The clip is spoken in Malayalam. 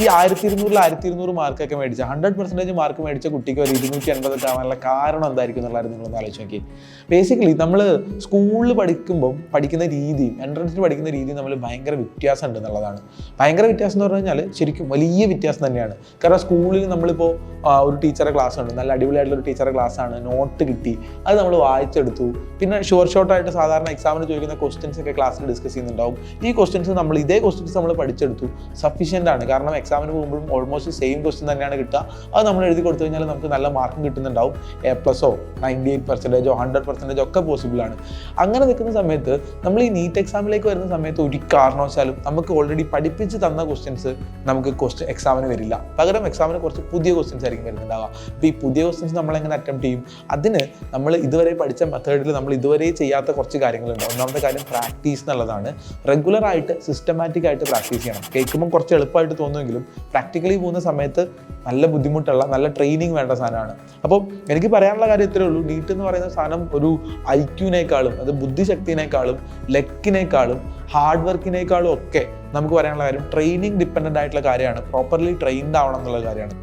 ഈ 1200 മാർക്കൊക്കെ മേടിച്ച 100% മാർക്ക് മേടിച്ച കുട്ടിക്ക് ഒരു 280 ആവാനുള്ള കാരണം എന്തായിരിക്കും എന്നുള്ളത് നിങ്ങളൊന്ന് ആലോചിച്ച് നോക്കി. ബേസിക്കലി നമ്മൾ സ്കൂളിൽ പഠിക്കുന്ന രീതിയും എൻട്രൻസിന് പഠിക്കുന്ന രീതിയും നമ്മൾ ഭയങ്കര വ്യത്യാസം ഉണ്ട് എന്നുള്ളതാണ്. ഭയങ്കര വ്യത്യാസം എന്ന് പറഞ്ഞു കഴിഞ്ഞാൽ ശരിക്കും വലിയ വ്യത്യാസം തന്നെയാണ്. കാരണം സ്കൂളിൽ നമ്മളിപ്പോൾ ഒരു ടീച്ചറെ ക്ലാസ് ഉണ്ട്, നല്ല അടിപൊളിയായിട്ടുള്ള ടീച്ചറെ ക്ലാസ് ആണ്, നോട്ട് കിട്ടി, അത് നമ്മൾ വായിച്ചെടുത്തു. പിന്നെ ഷോർട്ടായിട്ട് സാധാരണ എക്സാമിന് ചോദിക്കുന്ന ക്വസ്റ്റ്യൻസ് ഒക്കെ ക്ലാസ്സിൽ ഡിസ്കസ് ചെയ്യുന്നുണ്ടാവും. ഈ ക്വസ്റ്റ്യൻസ് ഇതേ ക്വസ്റ്റ്യൻസ് നമ്മൾ പഠിച്ചെടുത്തു, സഫീഷ്യൻ്റ് ആണ്. കാരണം എക്സാമിന് പോകുമ്പോഴും ഓൾമോസ്റ്റ് സെയിം ക്വസ്റ്റ്യൻ തന്നെയാണ് കിട്ടുക. അത് നമ്മൾ എഴുതി കൊടുത്തു കഴിഞ്ഞാൽ നമുക്ക് നല്ല മാർക്കും കിട്ടുന്നുണ്ടാവും. A+ഓ 98%ഓ 100% ഒക്കെ പോസിബിൾ ആണ്. അങ്ങനെ നിൽക്കുന്ന സമയത്ത് നമ്മൾ ഈ നീറ്റ് എക്സാമിലേക്ക് വരുന്ന സമയത്ത് ഒരു കാരണവശാലും നമുക്ക് ഓൾറെഡി പഠിപ്പിച്ച് തന്ന ക്വസ്റ്റ്യൻസ് നമുക്ക് എക്സാമിന് വരില്ല. പകരം എക്സാമിന് കുറച്ച് പുതിയ ക്വസ്റ്റ്യൻസ് ആയിരിക്കും വരുന്നുണ്ടാവുക. അപ്പോൾ ഈ പുതിയ ക്വസ്റ്റ്യൻസ് നമ്മളെങ്ങനെ അറ്റംപ്റ്റ് ചെയ്യും? അതിന് നമ്മൾ ഇതുവരെ പഠിച്ച മെത്തേഡിൽ നമ്മൾ ഇതുവരെ ചെയ്യാത്ത കുറച്ച് കാര്യങ്ങളുണ്ട്. ഒന്നാമത്തെ കാര്യം പ്രാക്ടീസ് എന്നുള്ളതാണ്. റെഗുലറായിട്ട് സിസ്റ്റമാറ്റിക് ആയിട്ട് പ്രാക്ടീസ് ചെയ്യണം. കേൾക്കുമ്പോൾ കുറച്ച് എളുപ്പമായിട്ട് തോന്നുമെങ്കിലും പ്രാക്ടിക്കലി പോകുന്ന സമയത്ത് നല്ല ബുദ്ധിമുട്ടുള്ള, നല്ല ട്രെയിനിങ് വേണ്ട സാധനമാണ്. അപ്പോൾ എനിക്ക് പറയാനുള്ള കാര്യം ഇത്രയേ ഉള്ളൂ. നീറ്റ് എന്ന് പറയുന്ന സാധനം ഒരു IQ-നേക്കാളും, അത് ബുദ്ധിശക്തിനേക്കാളും, ലെക്കിനേക്കാളും, ഹാർഡ് വർക്കിനേക്കാളും ഒക്കെ നമുക്ക് പറയാനുള്ള കാര്യം ട്രെയിനിങ് ഡിപ്പെൻഡൻ്റ് ആയിട്ടുള്ള കാര്യമാണ്. പ്രോപ്പർലി ട്രെയിൻഡ് ആവണം എന്നുള്ള കാര്യമാണ്.